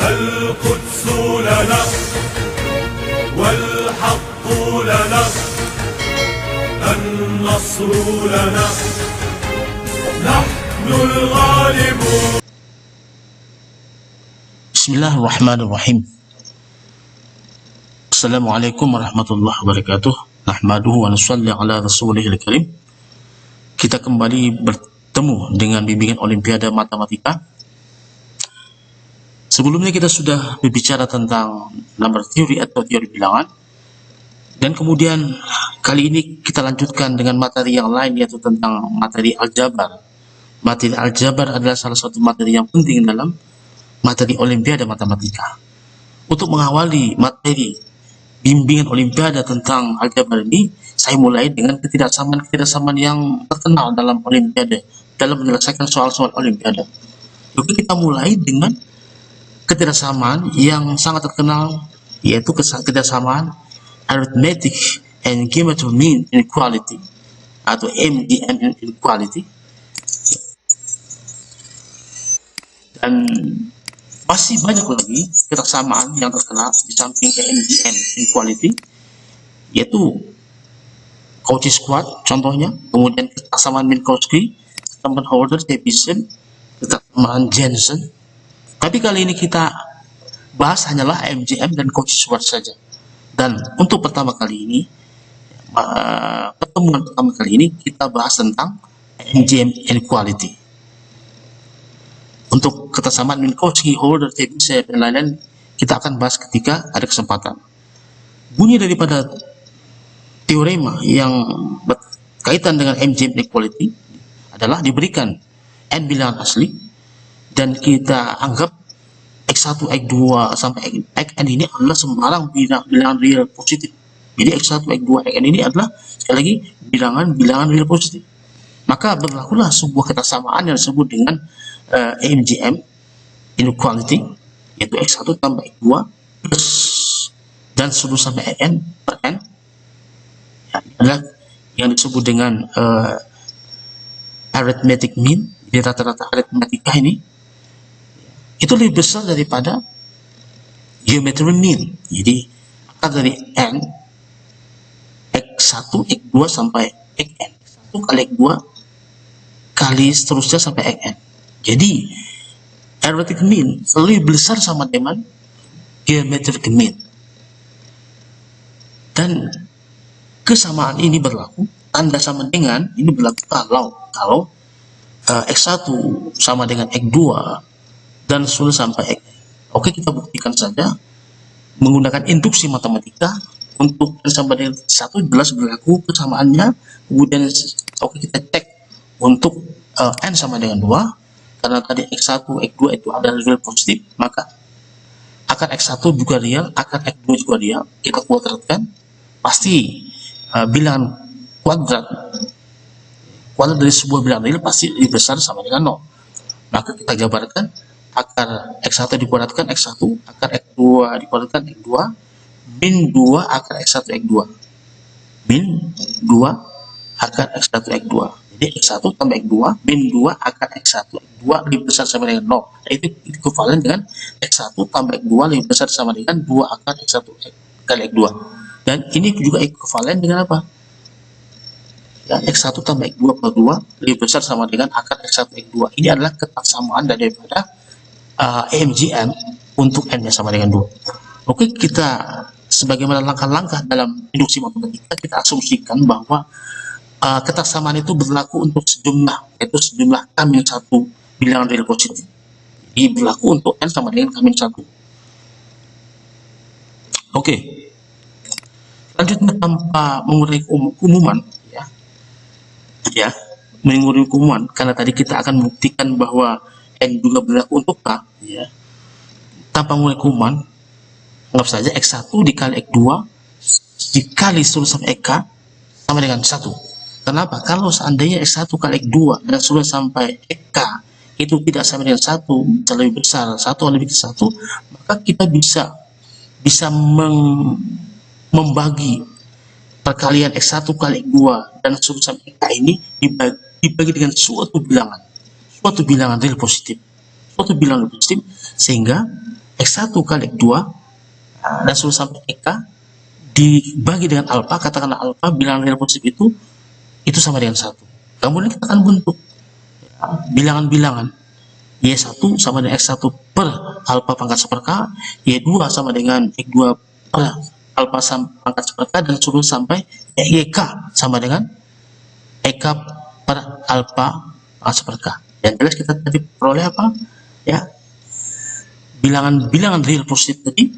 القدس لنا والحق لنا النصر لنا نحن الغالبون. Bismillahirrahmanirrahim. Assalamualaikum warahmatullahi wabarakatuh. Nahmaduhu wa nusalli ala rasulihil karim. Kita kembali bertemu dengan bimbingan Olimpiade Matematika. Sebelumnya kita sudah berbicara tentang number theory atau teori bilangan. Dan kemudian kali ini kita lanjutkan dengan materi yang lain, yaitu tentang materi aljabar. Materi aljabar adalah salah satu materi yang penting dalam materi Olimpiade Matematika. Untuk mengawali materi bimbingan Olimpiade tentang aljabar ini, saya mulai dengan ketidaksamaan yang terkenal dalam Olimpiade, dalam menyelesaikan soal-soal Olimpiade. Jadi kita mulai dengan ketidaksamaan yang sangat terkenal, yaitu ketidaksamaan Arithmetic and Geometric Mean Inequality atau MGM Inequality. Dan masih banyak lagi ketidaksamaan yang terkenal di samping MGM inequality, yaitu Cauchy square contohnya, kemudian ketidaksamaan Minkowski, ketidaksamaan Hörder-Levy, ketidaksamaan Jensen. Tapi kali ini kita bahas hanyalah MGM dan Cauchy square saja. Dan untuk pertemuan pertama kali ini kita bahas tentang MGM inequality. Untuk ketidaksamaan Minkowski, Hörder-Levy, dan lain-lain kita akan bahas ketika ada kesempatan. Bunyi daripada teorema yang berkaitan dengan MGM inequality adalah diberikan n bilangan asli dan kita anggap x1, x2 sampai xn ini adalah sembarang bilangan real positif. Jadi x1, x2, xn ini adalah sekali lagi bilangan real positif. Maka berlakulah sebuah ketidaksamaan yang disebut dengan MGM inequality, yaitu x1 tambah x2 plus dan seluruh sampai n per n, ya, adalah yang disebut dengan arithmetic mean. Di rata-rata aritmetika ini itu lebih besar daripada geometric mean. Jadi akar dari n x1, x2 sampai xn, x1 kali x2 kali seterusnya sampai xn. Jadi arithmetic mean lebih besar sama dengan geometric mean. Dan kesamaan ini berlaku, tanda sama dengan ini berlaku kalau x1 sama dengan x2 dan sudah sampai xn. Oke, kita buktikan saja menggunakan induksi matematika. Untuk n sama dengan 1 jelas berlaku kesamaannya. Kemudian oke, kita cek untuk n sama dengan 2. Karena tadi x1, x2 itu adalah real positif, maka akar x1 juga real, akar x2 juga real. Kita kuadratkan, pasti bilangan kuadrat dari sebuah bilangan real pasti lebih besar sama dengan 0. Maka kita jabarkan akar x1 dikuadratkan x1, akar x2 dikuadratkan x2, min 2 akar x1 x2, min 2 akar x1 x2. Jadi x1 tambah x2 min 2 akar x1 x2 lebih besar sama dengan 0. Nah, itu ekuivalen dengan x1 tambah x2 lebih besar sama dengan 2 akar x1 kali x2. Dan ini juga ekuivalen dengan apa? Ya, x1 tambah x2 per 2 lebih besar sama dengan akar x1 x2. Ini adalah ketidaksamaan daripada MGM untuk n-nya sama dengan 2. Oke, kita sebagaimana langkah-langkah dalam induksi matematika, kita asumsikan bahwa ketidaksamaan itu berlaku untuk sejumlah, yaitu sejumlah k-1 bilangan real positif. Jadi berlaku untuk n sama dengan k-1. Oke. Selanjutnya, tanpa mengurangi umuman, ya, mengurangi umuman, karena tadi kita akan membuktikan bahwa n juga berlaku untuk k, ya. Tanpa mengurangi umuman, anggap saja x1 dikali x2 dikali seluruh sampai k sama dengan 1. Kenapa? Kalau seandainya x1 kali x2 dan sudah sampai k itu tidak sama dengan 1, lebih besar 1 lebih ke 1, maka kita bisa membagi perkalian x1 kali x2 dan sudah sampai k ini dibagi dengan suatu bilangan real positif, sehingga X1 kali X2 dan sudah sampai EK dibagi dengan alfa, katakanlah alfa bilangan real positif itu sama dengan 1. Kemudian kita akan bentuk bilangan-bilangan Y1 sama dengan X1 per alfa pangkat 1/K, Y2 sama dengan X2 per alfa pangkat 1/K, dan seterusnya sampai YK sama dengan EK per alfa pangkat 1/K. Yang jelas kita tadi peroleh apa? Ya, bilangan-bilangan real positif tadi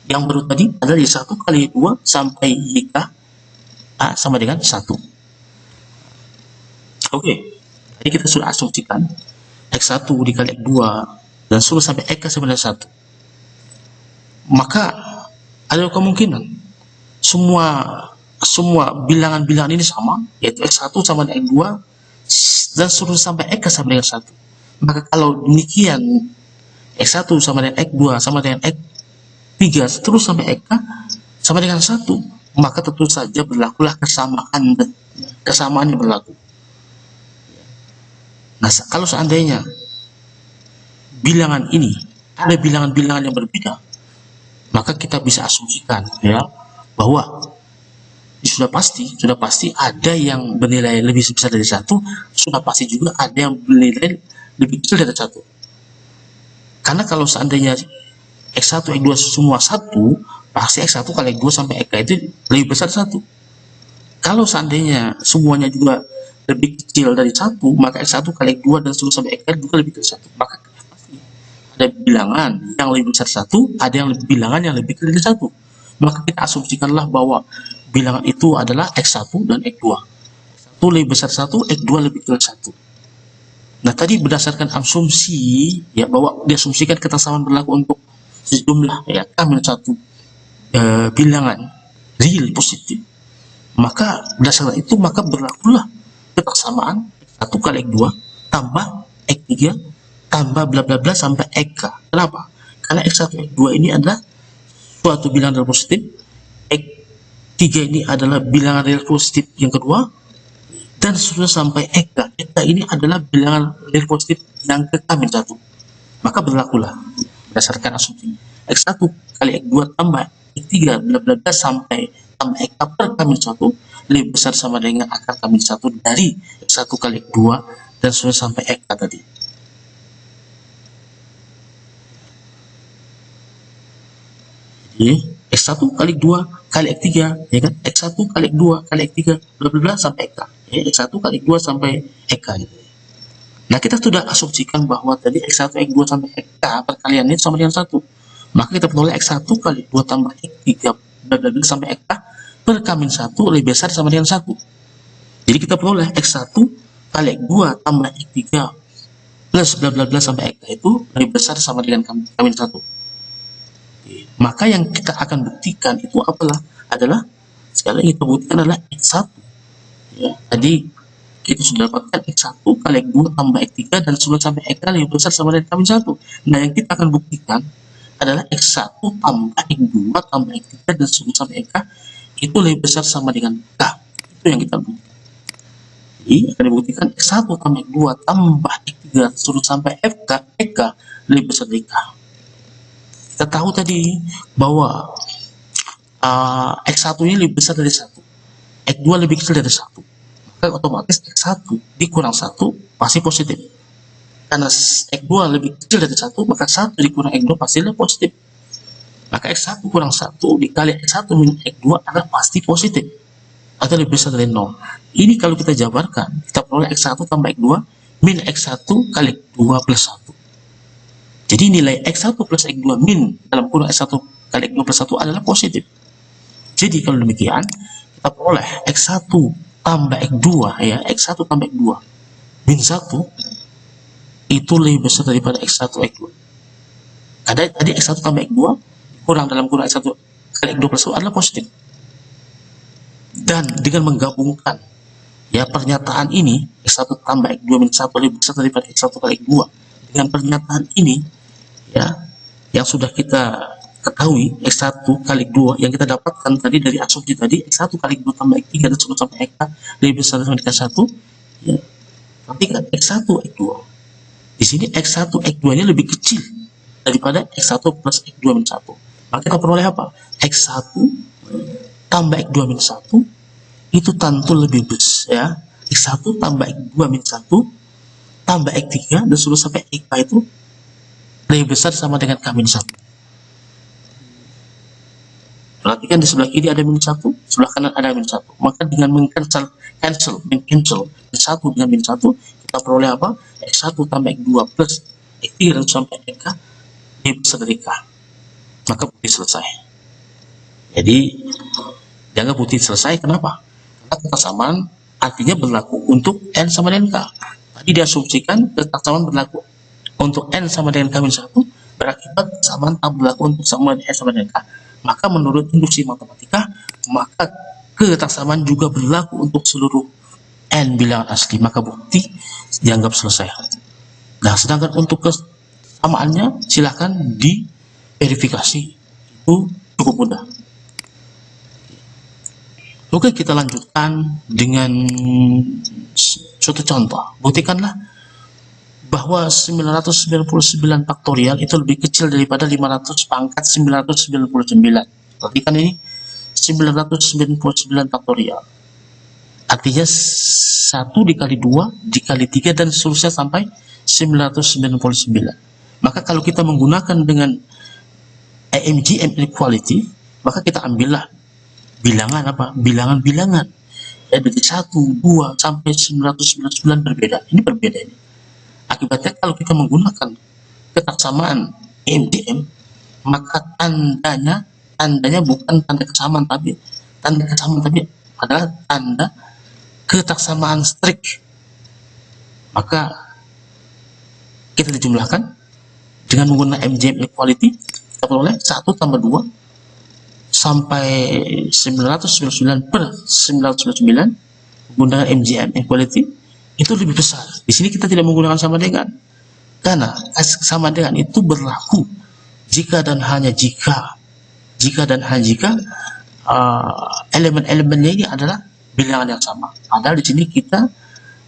yang baru tadi adalah Y1 kali Y2 sampai YK sama dengan 1. Oke, jadi kita sudah asumsikan X1 dikali X2 dan sudah sampai EK sama dengan 1. Maka ada kemungkinan semua bilangan-bilangan ini sama, yaitu X1 sama dengan X2 dan sudah sampai EK sama dengan 1. Maka kalau demikian X1 sama dengan X2 sama dengan X3 terus sampai EK sama dengan 1, maka tentu saja berlakulah kesamaan yang berlaku. Nah, kalau seandainya bilangan ini ada bilangan-bilangan yang berbeda, maka kita bisa asumsikan ya bahwa sudah pasti ada yang bernilai lebih besar dari 1, sudah pasti juga ada yang bernilai lebih kecil dari 1. Karena kalau seandainya X1, X2 semua 1, pasti X1 kali X2 sampai EK itu lebih besar 1. Kalau seandainya semuanya juga lebih kecil dari 1, maka X1 kali X2 dan seterusnya sampai EK juga lebih kecil 1. Maka pasti ada bilangan yang lebih besar 1, ada yang bilangan yang lebih kecil dari 1. Maka kita asumsikanlah bahwa bilangan itu adalah X1 dan X2. X1 lebih besar 1, X2 lebih kecil 1. Nah, tadi berdasarkan asumsi ya bahwa diasumsikan kesamaan berlaku untuk sejumlah ya K-1 bilangan real positif. Maka berdasarkan itu maka berlakulah kesamaan X1 kali X2 tambah X3 tambah bla bla bla sampai EK. Kenapa? Karena X1 X2 ini adalah suatu bilangan real positif, X3 ini adalah bilangan real positif yang kedua, dan sudah sampai EK. EK ini adalah bilangan real positif yang ke-1. Maka berlakulah berdasarkan asumsi X1 kali X2 tambah X3 bla bla bla sampai tambah EK per K-1 lebih besar sama dengan akar K-1 dari X1 kali X2 dan sudah sampai EK tadi. Jadi X1 kali X2 kali X3 ya kan, X1 kali X2 kali X3 bla bla bla sampai EK. Ya, X1 kali X2 sampai EK gitu. Nah, kita sudah asumsikan bahwa tadi X1 X2 sampai EK perkalian ini sama dengan 1. Maka kita peroleh X1 kali X2 tambah X3 bla bla bla sampai EK per K-1 lebih besar sama dengan 1. Jadi kita peroleh X1 kali X2 tambah X3 plus bla bla bla sampai EK itu lebih besar sama dengan K-1. Maka yang kita akan buktikan itu adalah sekali lagi kita buktikan adalah X1. Ya, tadi kita sudah dapatkan X1 kali X2 tambah X3 dan sudah sampai EK lebih besar sama dengan K-1. Nah, yang kita akan buktikan adalah X1 tambah X2 tambah X3 dan sudah sampai EK itu lebih besar sama dengan K. Itu yang kita buktikan. Jadi akan dibuktikan X1 tambah X2 tambah X3 sudah sampai EK lebih besar dari K. Kita tahu tadi bahwa X1 ini lebih besar dari 1, X2 lebih kecil dari 1, maka otomatis X1 dikurang 1 pasti positif. Karena X2 lebih kecil dari 1, maka 1 dikurang X2 pasti positif. Maka X1 kurang 1 dikali X1 minus X2 adalah pasti positif atau lebih besar dari 0. Ini kalau kita jabarkan, kita peroleh X1 tambah X2 min X1 kali X2 plus 1. Jadi nilai X1 plus X2 min dalam kurung X1 kali X2 plus 1 adalah positif. Jadi kalau demikian, kita peroleh X1 tambah X2 ya, X1 tambah X2 min 1 itu lebih besar daripada X1 X2. Karena tadi X1 tambah X2 kurang dalam kurung X1 kali X2 plus 1 adalah positif. Dan dengan menggabungkan ya pernyataan ini, X1 tambah X2 min 1 lebih besar daripada X1 kali X2, dengan pernyataan ini ya yang sudah kita ketahui X1 kali X2 yang kita dapatkan tadi dari asumsi tadi X1 kali X2 tambah X3 dan sudah sampai EK lebih besar dari K1 ya. Nanti kan X1 X2 di sini X1 X2 nya lebih kecil daripada X1 plus X2 min 1. Maka kita peroleh apa? X1 tambah X2 min 1 itu tentu lebih besar, ya. X1 tambah X2 min 1 tambah X3 dan seluruh sampai X itu lebih besar sama dengan K min 1. Perhatikan di sebelah kiri ada min 1, sebelah kanan ada min 1. Maka dengan cancel min 1 dengan min 1, kita peroleh apa? X1 tambah X2 plus X3 dan sampai K lebih besar dari K. Maka bukti selesai. Jadi dianggap bukti selesai. Kenapa? Karena kesamaan artinya berlaku untuk N sama dengan K. Tadi diasumsikan kesamaan berlaku untuk N sama dengan K min 1, berakibat kesamaan tak berlaku untuk sama dengan N sama dengan K. Maka menurut induksi matematika, maka kesamaan juga berlaku untuk seluruh N bilangan asli. Maka bukti dianggap selesai. Nah, sedangkan untuk kesamaannya silahkan diverifikasi. Itu cukup mudah. Oke, kita lanjutkan dengan suatu contoh. Buktikanlah bahwa 999 faktorial itu lebih kecil daripada 500 pangkat 999. Perhatikan ini, 999 faktorial. Artinya 1 dikali 2 dikali 3 dan seterusnya sampai 999. Maka kalau kita menggunakan dengan AMGM inequality, maka kita ambillah bilangan apa? Bilangan-bilangan. Ya, dari 1, 2 sampai 999 berbeda. Ini berbeda ini. Akibatnya kalau kita menggunakan kesamaan AMGM, maka tandanya bukan tanda kesamaan tapi adalah tanda kesamaan strik. Maka kita dijumlahkan dengan menggunakan AMGM equality, kita peroleh 1 tambah 2 sampai 999 per 999 menggunakan AMGM equality itu lebih besar. Di sini kita tidak menggunakan sama dengan, karena sama dengan itu berlaku jika dan hanya jika elemen-elemennya ini adalah bilangan yang sama. Padahal di sini kita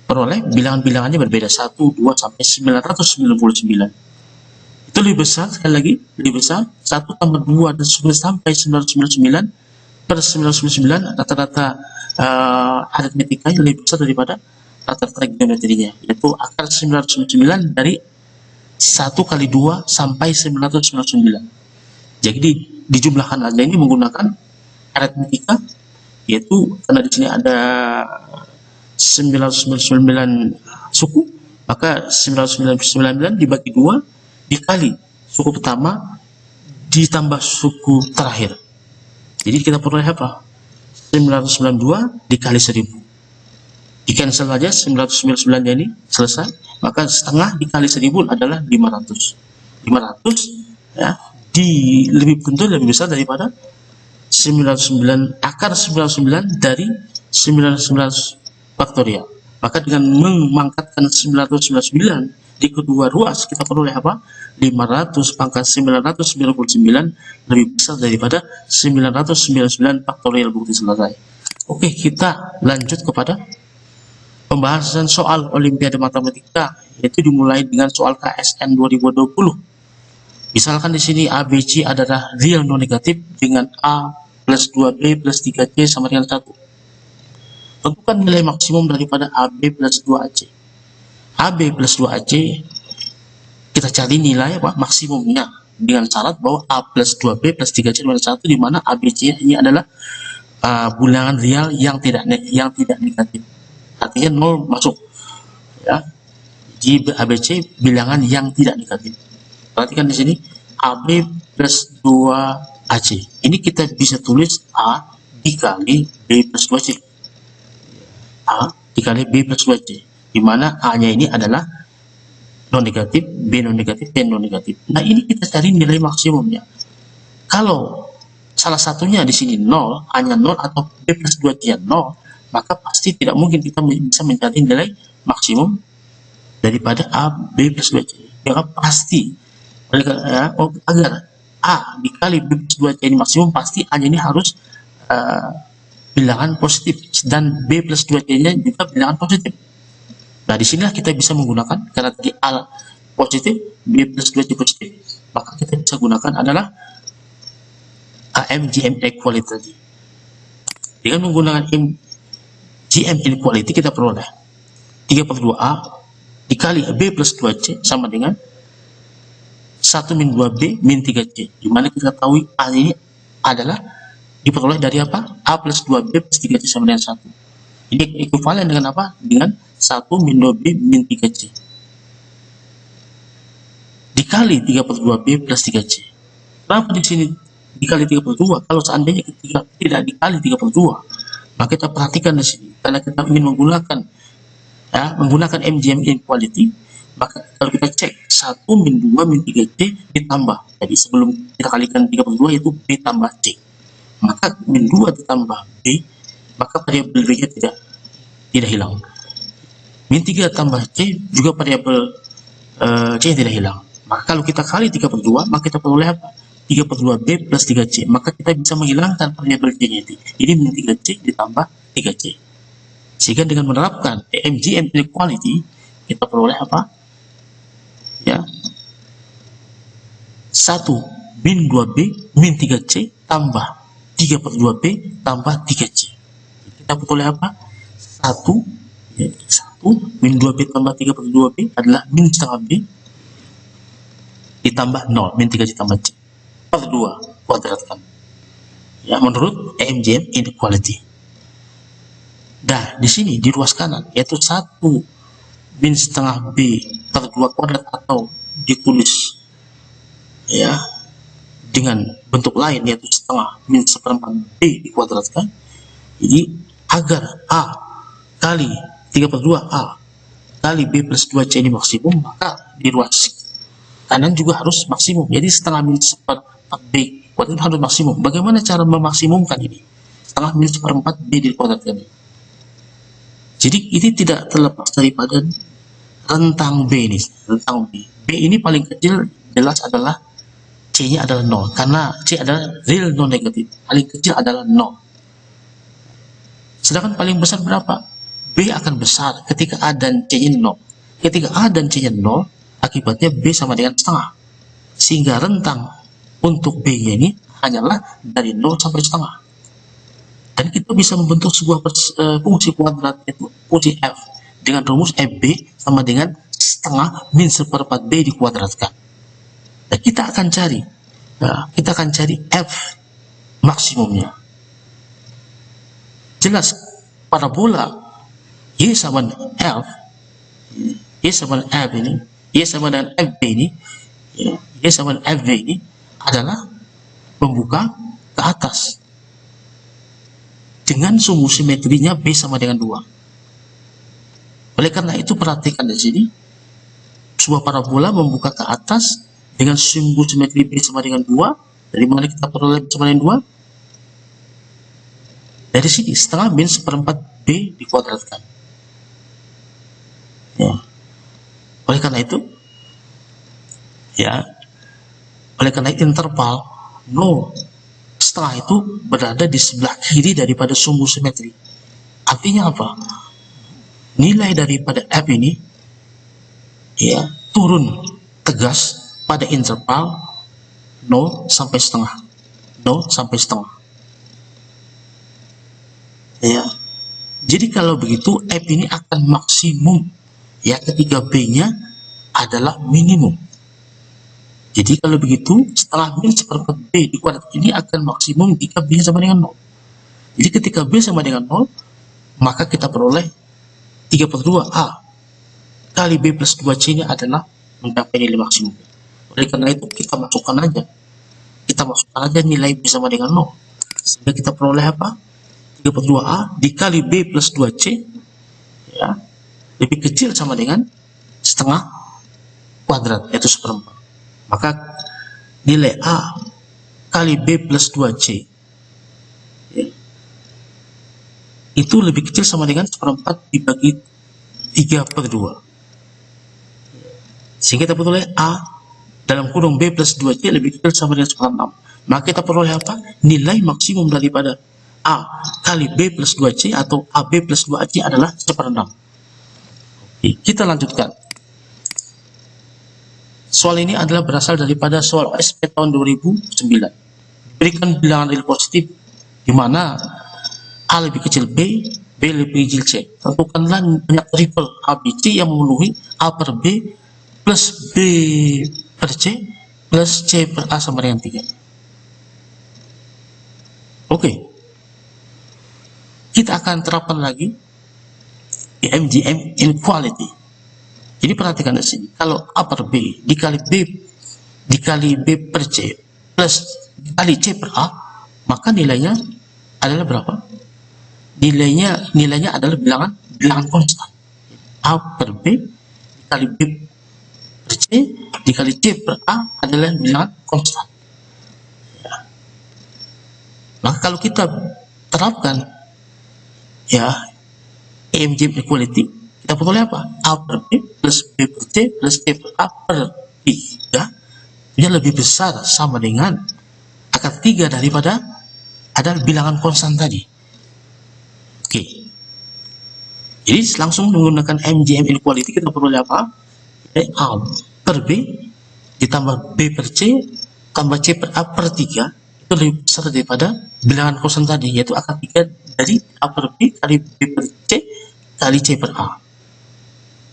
peroleh bilangan-bilangannya berbeda, 1, 2 sampai 999. Itu lebih besar, sekali lagi lebih besar 1 tambah 2 dan sampai 999 per 999 rata-rata aritmetikanya lebih besar daripada rata-rata geometrinya, yaitu akar 999 dari 1 kali 2 sampai 999. Jadi dijumlahkan aja ini menggunakan aritmetika, yaitu karena di sini ada 999 suku, maka 999 dibagi 2 dikali suku pertama ditambah suku terakhir. Jadi kita peroleh apa? 992 dikali 1000. Di cancel saja 999 ini selesai, maka setengah dikali 1000 adalah 500. 500 ya, tentu lebih besar daripada 99 akar 99 dari 99 faktorial. Maka dengan memangkatkan 999 di kedua ruas, kita peroleh apa? 500 pangkat 999 lebih besar daripada 999 faktorial. Bukti selesai. Oke, kita lanjut kepada pembahasan soal Olimpiade Matematika, yaitu dimulai dengan soal KSN 2020. Misalkan di sini ABC adalah real non negatif dengan A plus 2B plus 3C sama dengan 1. Tentukan nilai maksimum daripada AB plus 2AC. AB plus 2AC, kita cari nilai apa? Maksimumnya dengan syarat bahwa A plus 2B plus 3C sama dengan 1, di mana ABC ini adalah bilangan real yang tidak negatif. Artinya 0 masuk, ya. Di ABC bilangan yang tidak negatif. Perhatikan di sini AB plus 2AC. Ini kita bisa tulis A dikali B plus 2C. A dikali B plus 2C. Di mana A-nya ini adalah non negatif, B non negatif, C non negatif. Nah, ini kita cari nilai maksimumnya. Kalau salah satunya di sini 0, A-nya 0 atau B plus 2C-nya 0, maka pasti tidak mungkin kita bisa mencari nilai maksimum daripada A, B plus 2C. Ya, pasti agar A dikali B plus 2C ini maksimum, pasti A-nya ini harus bilangan positif dan B plus 2C-nya juga bilangan positif. Nah, disinilah kita bisa menggunakan, karena tadi A positif, B plus 2C positif, maka kita bisa gunakan adalah MGM inequality tadi. Dengan menggunakan MGM inequality kita peroleh 3/2A dikali B plus 2C sama dengan 1 min 2B min 3C, dimana kita ketahui A ini adalah diperoleh dari apa? A plus 2B plus 3C sama dengan 1. Ini ekuivalen dengan apa? Dengan 1 min 2B min 3C dikali 3/2B plus 3C. Kenapa di sini dikali 3/2? Kalau seandainya ketika tidak dikali 3/2, maka kita perhatikan di sini, karena kita ingin menggunakan MGM inequality, maka kalau kita cek 1 min 2 min 3C ditambah, jadi sebelum kita kalikan 3/2 yaitu B tambah C, maka min 2 ditambah B, maka variabel B nya tidak hilang. Min 3 tambah C juga variabel C tidak hilang. Maka kalau kita kali 3/2, maka kita peroleh apa? 3/2B plus 3C, maka kita bisa menghilangkan variabel C nya ini min 3C ditambah 3C. Sehingga dengan menerapkan MGM inequality kita peroleh apa? Ya, 1 min 2B min 3C tambah 3/2B tambah 3C. Kita peroleh apa? 1 min 2B tambah 3/2B adalah min setengah B ditambah 0 min 3C tambah C per 2 kuadratkan, ya, menurut MGM inequality. Nah, di sini di ruas kanan yaitu 1 min setengah B per 2 kuadrat, atau ditulis ya dengan bentuk lain yaitu setengah min 1/4 B dikuadratkan. Jadi agar A kali 3/2A kali B plus 2C ini maksimum, maka di ruas kanan juga harus maksimum. Jadi setengah min 1/4 B kuadrat harus maksimum. Bagaimana cara memaksimumkan ini? Setengah min 1/4 B dikuadratkan ini. Jadi ini tidak terlepas daripada rentang B ini. Rentang B. B ini paling kecil jelas adalah C-nya adalah 0. Karena C adalah real non negatif. Paling kecil adalah 0. Sedangkan paling besar berapa? B akan besar ketika A dan C-nya 0. Ketika A dan C-nya 0, akibatnya B sama dengan setengah. Sehingga rentang untuk B-nya ini hanyalah dari 0 sampai setengah. Dan kita bisa membentuk sebuah fungsi kuadrat, yaitu fungsi f, dengan rumus fb sama dengan setengah min 1/4 B dikuadratkan. Dan kita akan cari f maksimumnya. Jelas parabola Y sama F, Y sama F ini, Y sama dengan FB ini, Y sama dengan FB ini adalah membuka ke atas dengan sumbu simetrinya B sama dengan 2. Oleh karena itu perhatikan di sini, sebuah parabola membuka ke atas dengan sumbu simetri B sama dengan 2. Dari mana kita peroleh B sama dengan 2? Dari sini setengah min 1/4 B dikuadratkan. Ya. Oleh karena itu, interval 0 setengah itu berada di sebelah kiri daripada sumbu simetri. Artinya apa? Nilai daripada F ini ya turun tegas pada interval 0 sampai setengah. 0 sampai setengah. Ya. Jadi kalau begitu F ini akan maksimum ya ketika B-nya adalah minimum. Jadi kalau begitu setengah min 1/4 B dikuadrat ini akan maksimum jika B sama dengan 0. Jadi ketika B sama dengan 0, maka kita peroleh 3/2A kali B plus 2C ini adalah mencapai nilai maksimum. Oleh karena itu kita masukkan aja nilai B sama dengan 0. Sehingga kita peroleh apa? 3/2A dikali B plus 2C ya, lebih kecil sama dengan setengah kuadrat, yaitu 1/4. Maka nilai A kali B plus 2C ya, itu lebih kecil sama dengan 1/4 dibagi 3/2. Sehingga kita peroleh A dalam kurung B plus 2C lebih kecil sama dengan 1/6. Maka kita peroleh apa? Nilai maksimum daripada A kali B plus 2C atau AB plus 2AC adalah 1/6. Kita lanjutkan. Soal ini adalah berasal daripada soal OSP tahun 2009. Berikan bilangan real positif di mana A lebih kecil B, B lebih kecil C. Tentukanlah banyak triple ABC yang memenuhi A per B plus B per C plus C per A sama dengan 3. Oke. Kita akan terapkan lagi MGM inequality. Jadi perhatikan di sini, kalau A per B dikali B per C plus dikali C per A, maka nilainya adalah berapa? Nilainya adalah bilangan konstan. A per B dikali B per C dikali C per A adalah bilangan konstan. Ya. Maka kalau kita terapkan MGM inequality, kita peroleh apa? A per B plus B per C plus C per A per 3 dia lebih besar sama dengan akar 3 daripada adalah bilangan konstan tadi. Oke. Jadi langsung menggunakan MGM inequality kita peroleh apa? A per B ditambah B per C tambah C per A per 3 itu lebih besar daripada bilangan konstan tadi, yaitu akar 3 dari A per B kali B per C kali C per A.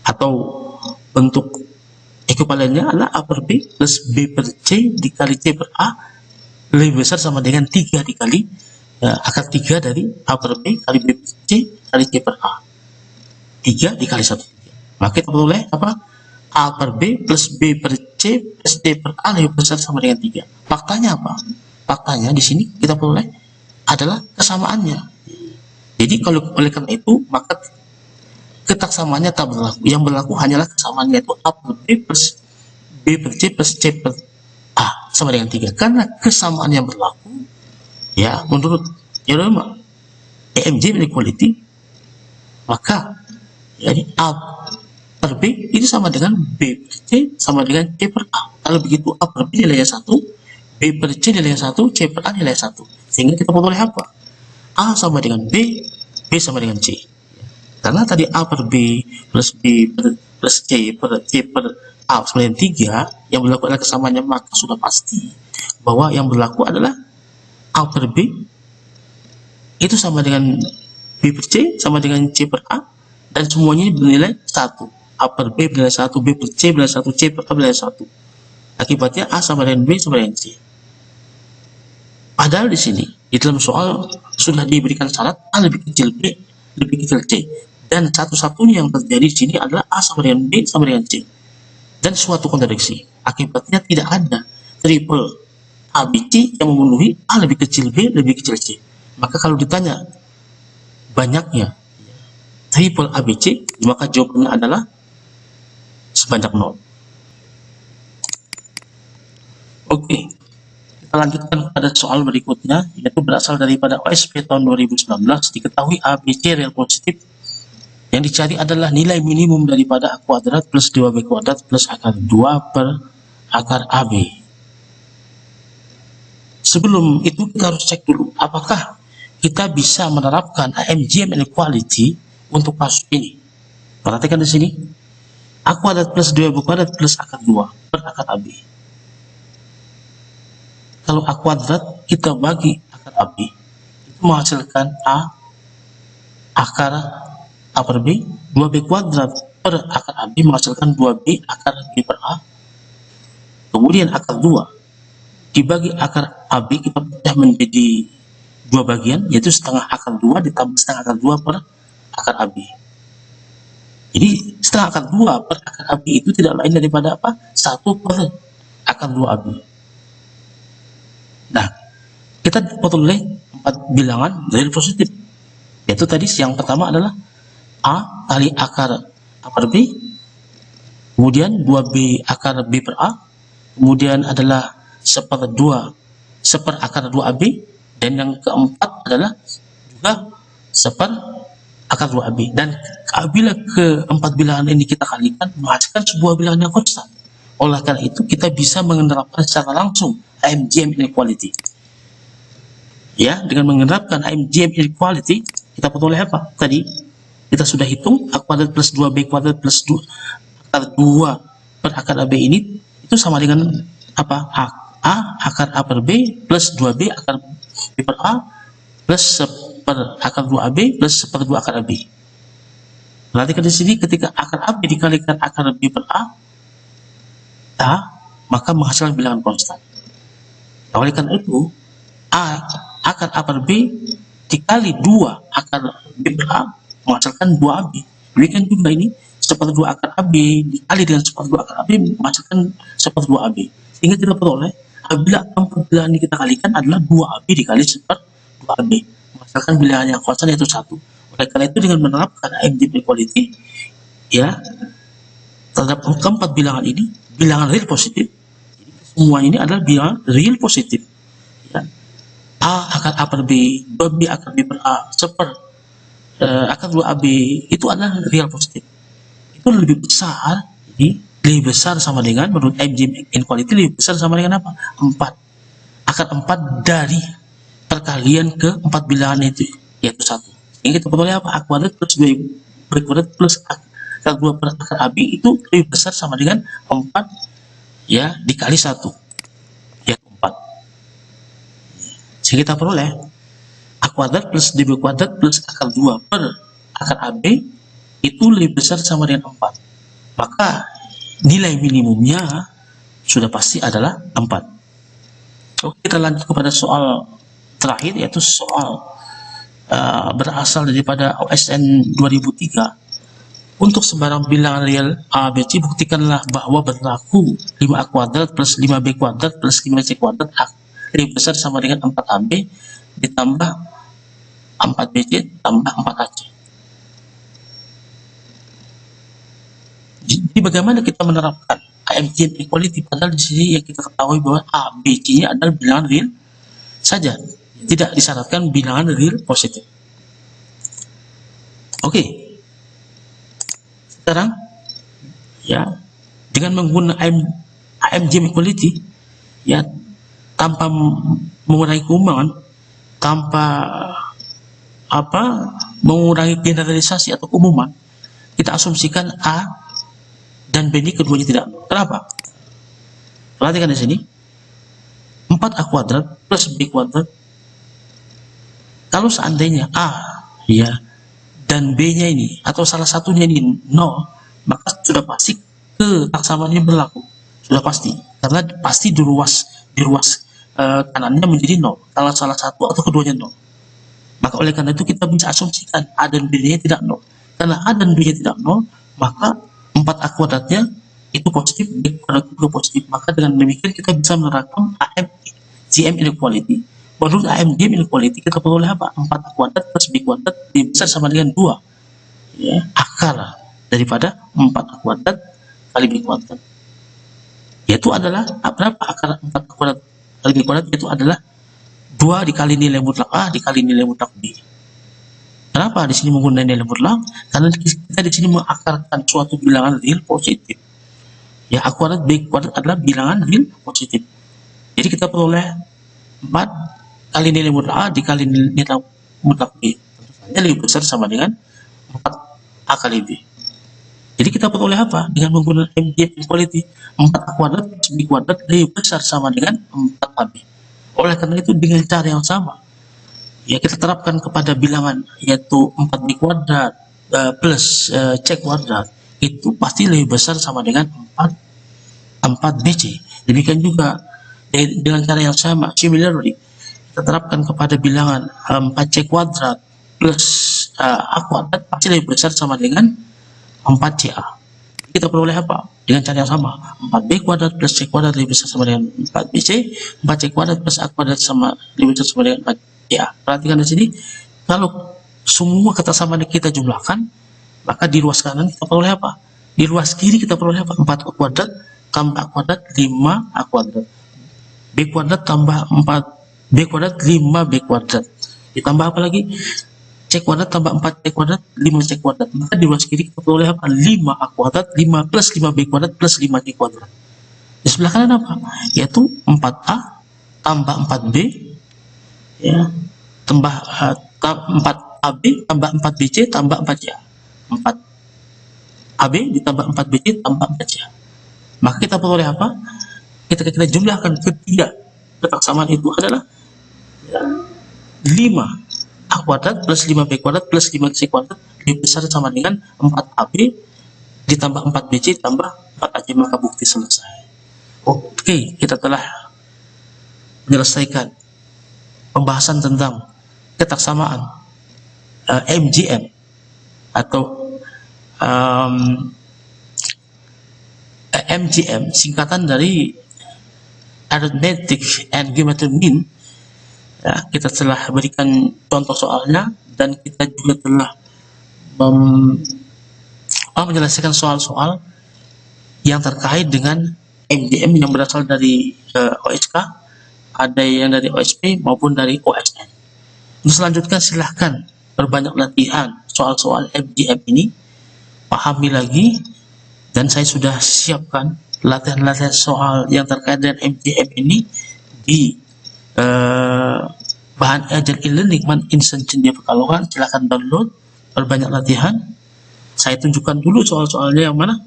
Atau bentuk ekuivalennya adalah A per B plus B per C dikali C per A lebih besar sama dengan 3 dikali akar 3 dari A per B kali B per C kali C per A. 3 dikali 1. Maka kita peroleh apa? A per B plus B per C plus D per A lebih besar sama dengan 3. Faktanya apa? Faktanya di sini kita peroleh adalah kesamaannya. Jadi kalau oleh karena itu, maka ketaksamaannya tak berlaku. Yang berlaku hanyalah kesamaannya, yaitu A per B plus B per C plus C per A sama dengan 3. Karena kesamaan yang berlaku, menurut teorema MGM inequality, maka jadi A per B itu sama dengan B per C sama dengan C per A. Kalau begitu A per B nilainya 1, B per C nilainya 1, C per A nilainya 1. Sehingga kita peroleh apa? A sama dengan B, B sama dengan C. Karena tadi A per B plus B plus C per A sama dengan 3, yang berlaku adalah kesamaannya, maka sudah pasti bahwa yang berlaku adalah A per B itu sama dengan B per C sama dengan C per A, dan semuanya bernilai 1. A per B bernilai 1, B per C bernilai 1, C per A bernilai 1. Akibatnya A sama dengan B sama dengan C. Padahal di sini, di dalam soal sudah diberikan syarat A lebih kecil B lebih kecil C. Dan satu-satunya yang terjadi di sini adalah A sama dengan B sama dengan C. Dan suatu kontradiksi. Akibatnya tidak ada triple ABC yang memenuhi A lebih kecil B lebih kecil C. Maka kalau ditanya banyaknya triple ABC, maka jawabannya adalah sebanyak 0. Oke. Kita lanjutkan pada soal berikutnya, yaitu berasal daripada OSP tahun 2019. Diketahui ABC real positif. Yang dicari adalah nilai minimum daripada A kuadrat plus 2B kuadrat plus akar 2 per akar AB. Sebelum itu kita harus cek dulu, apakah kita bisa menerapkan MGM inequality untuk kasus ini. Perhatikan di sini, A kuadrat plus 2B kuadrat plus akar 2 per akar AB. Kalau A kuadrat kita bagi akar AB, itu menghasilkan akar A per B, 2B kuadrat per akar AB menghasilkan 2B akar B per A. Kemudian akar 2 dibagi akar AB kita pecah menjadi 2 bagian, yaitu setengah akar 2 ditambah setengah akar 2 per akar AB. Jadi setengah akar 2 per akar AB itu tidak lain daripada apa? 1 per akar 2 AB. Nah, kita peroleh 4 bilangan real positif, yaitu tadi yang pertama adalah A kali akar A per B, kemudian 2B akar B per A, kemudian adalah seper akar 2AB, dan yang keempat adalah juga seper akar 2AB. Dan apabila keempat bilangan ini kita kalikan, menghasilkan sebuah bilangan yang konstan. Oleh karena itu kita bisa menerapkan secara langsung MGM inequality. Ya, dengan menerapkan MGM inequality kita peroleh apa? Tadi kita sudah hitung A kuadrat plus 2B kuadrat plus 2 akar 2 per akar AB ini itu sama dengan apa? A akar A per B plus 2B akar B per A plus akar 2AB plus 1/2 akar AB. Perhatikan di sini ketika akar AB dikalikan akar B per A, maka menghasilkan bilangan konstan. Oleh karena itu, akar A per B dikali 2 akar B per A menghasilkan 2AB. Demikian juga ini 1/2 akar AB dikali dengan 1/2 akar AB menghasilkan 1/2 AB. Sehingga tidak peroleh apabila empat bilangan yang kita kalikan adalah 2AB dikali 1/2 AB menghasilkan bilangan yang konstan yaitu 1. Oleh karena itu dengan menerapkan AMG equality ya terhadap keempat bilangan ini, bilangan real positif, semua ini adalah bilangan real positif ya. A akar A per B, 2B akar B per A, akar 2AB itu adalah real positif. Itu lebih besar, jadi lebih besar sama dengan menurut AMG inequality lebih besar sama dengan apa? 4. Akar 4 dari perkalian ke 4 bilangan itu yaitu 1. Ini kita peroleh apa? A kuadrat plus B kuadrat plus akar 2 per akar AB itu lebih besar sama dengan 4 ya dikali 1 yaitu 4. Sehingga kita peroleh A kuadrat plus DB kuadrat plus akar 2 per akar AB itu lebih besar sama dengan 4. Maka nilai minimumnya sudah pasti adalah 4. Oke, kita lanjut kepada soal terakhir yaitu soal berasal daripada OSN 2003. Untuk sembarang bilangan real A, B, C, buktikanlah bahwa berlaku 5A kuadrat plus 5B kuadrat plus 5C kuadrat lebih besar sama dengan 4AB ditambah 4BC tambah 4AC. Jadi bagaimana kita menerapkan AMG equality padahal di sini yang kita ketahui bahwa A, B, C-nya adalah bilangan real saja. Tidak disyaratkan bilangan real positif. Oke. Sekarang ya dengan menggunakan AMG equality ya tanpa mengurangi keumbangan, tanpa mengurangi generalisasi atau keumuman, kita asumsikan A dan B ini keduanya tidak nol. Kenapa? Perhatikan di sini. 4A kuadrat plus B kuadrat. Kalau seandainya A ya dan B-nya ini atau salah satunya ini 0, maka sudah pasti kesamaan berlaku. Sudah pasti. Karena pasti di ruas kanannya menjadi 0. Kalau salah satu atau keduanya 0. Maka oleh karena itu kita bisa asumsikan A dan B-nya tidak 0. Karena A dan B-nya tidak 0, maka 4A kuadratnya itu positif, B kuadrat juga positif. Maka dengan demikian kita bisa menerapkan AMGM inequality. Menurut AMGM inequality kita peroleh apa? 4A kuadrat plus B kuadrat lebih besar sama dengan 2 ya, akar daripada 4A kuadrat kali B kuadrat. Yaitu adalah berapa akar 4A kuadrat kali B kuadrat? Itu adalah 2 dikali nilai mutlak A dikali nilai mutlak B. Kenapa di sini menggunakan nilai mutlak? Karena kita di sini mengakarkan suatu bilangan real positif. Ya, A kuadrat B kuadrat adalah bilangan real positif. Jadi kita peroleh 4 kali nilai mutlak A dikali nilai mutlak B. Tentu saja lebih besar sama dengan 4A kali B. Jadi kita peroleh apa? Dengan menggunakan AMG equality, 4A kuadrat plus B kuadrat lebih besar sama dengan 4AB. Oleh karena itu dengan cara yang sama, ya kita terapkan kepada bilangan yaitu 4B kuadrat plus C kuadrat itu pasti lebih besar sama dengan 4BC. Demikian juga dengan cara yang sama, similarly, kita terapkan kepada bilangan 4C kuadrat plus A kuadrat pasti lebih besar sama dengan 4CA. Kita peroleh apa? Dengan cara yang sama, 4B kuadrat plus C kuadrat lebih besar sama dengan 4BC, 4C kuadrat plus A kuadrat lebih besar sama dengan 4CA. Perhatikan di sini, kalau semua kesamaan kita jumlahkan, maka di ruas kanan kita peroleh apa? Di ruas kiri kita peroleh apa? 4A kuadrat tambah A kuadrat 5A kuadrat. B kuadrat tambah 4B kuadrat 5B kuadrat. Ditambah apa lagi? C kuadrat tambah 4C kuadrat 5C kuadrat. Maka di ruas kiri kita peroleh apa? 5A kuadrat 5 plus 5B kuadrat plus 5C kuadrat. Di sebelah kanan apa? Yaitu 4A tambah 4B ya, tambah 4AB tambah 4BC tambah 4C. 4AB ditambah 4BC tambah 4C. Maka kita peroleh apa? Ketika kita jumlahkan ketiga ketaksamaan itu adalah 5A kuadrat plus 5B kuadrat plus 5C kuadrat lebih besar sama dengan 4AB ditambah 4BC tambah 4AC, maka bukti selesai. Oke, kita telah menyelesaikan pembahasan tentang ketaksamaan MGM atau MGM, singkatan dari Arithmetic and Geometry Mean. Ya, kita telah berikan contoh soalnya dan kita juga telah menyelesaikan soal-soal yang terkait dengan MGM yang berasal dari OSK, ada yang dari OSP maupun dari OSN. Untuk selanjutnya silahkan berbanyak latihan soal-soal MGM ini, pahami lagi, dan saya sudah siapkan latihan-latihan soal yang terkait dengan MGM ini di bahan ajar e-learning Man Instant Cendia Pekalongan. Silahkan download, berbanyak latihan. Saya tunjukkan dulu soal-soalnya yang mana.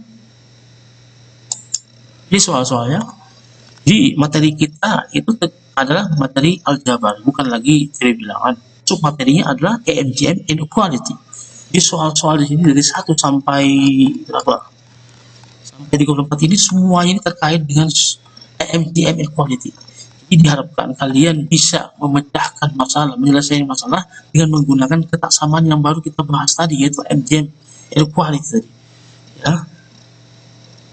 Jadi soal-soalnya di materi kita itu adalah materi aljabar, bukan lagi teori bilangan. Sub materinya adalah MGM inequality. Di soal-soal di sini dari 1 sampai berapa? Sampai 34 ini semuanya ini terkait dengan MGM inequality. Jadi diharapkan kalian bisa memecahkan masalah, menyelesaikan masalah dengan menggunakan ketaksamaan yang baru kita bahas tadi, yaitu MGM inequality tadi. Ya.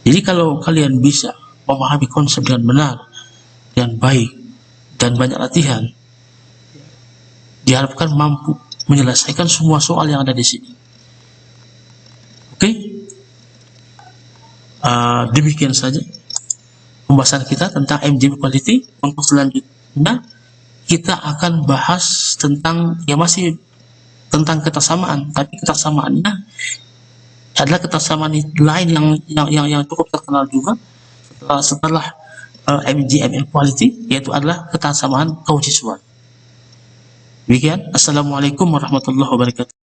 Jadi kalau kalian bisa memahami konsep dengan benar dan baik dan banyak latihan, diharapkan mampu menyelesaikan semua soal yang ada di sini. Oke, demikian saja pembahasan kita tentang MGM inequality. Untuk selanjutnya kita akan bahas tentang, ya masih tentang ketaksamaan, tapi ketaksamannya adalah ketaksamaan lain yang cukup terkenal juga setelah MGM inequality, yaitu adalah ketaksamaan Cauchy-Schwarz. Demikian, assalamualaikum warahmatullahi wabarakatuh.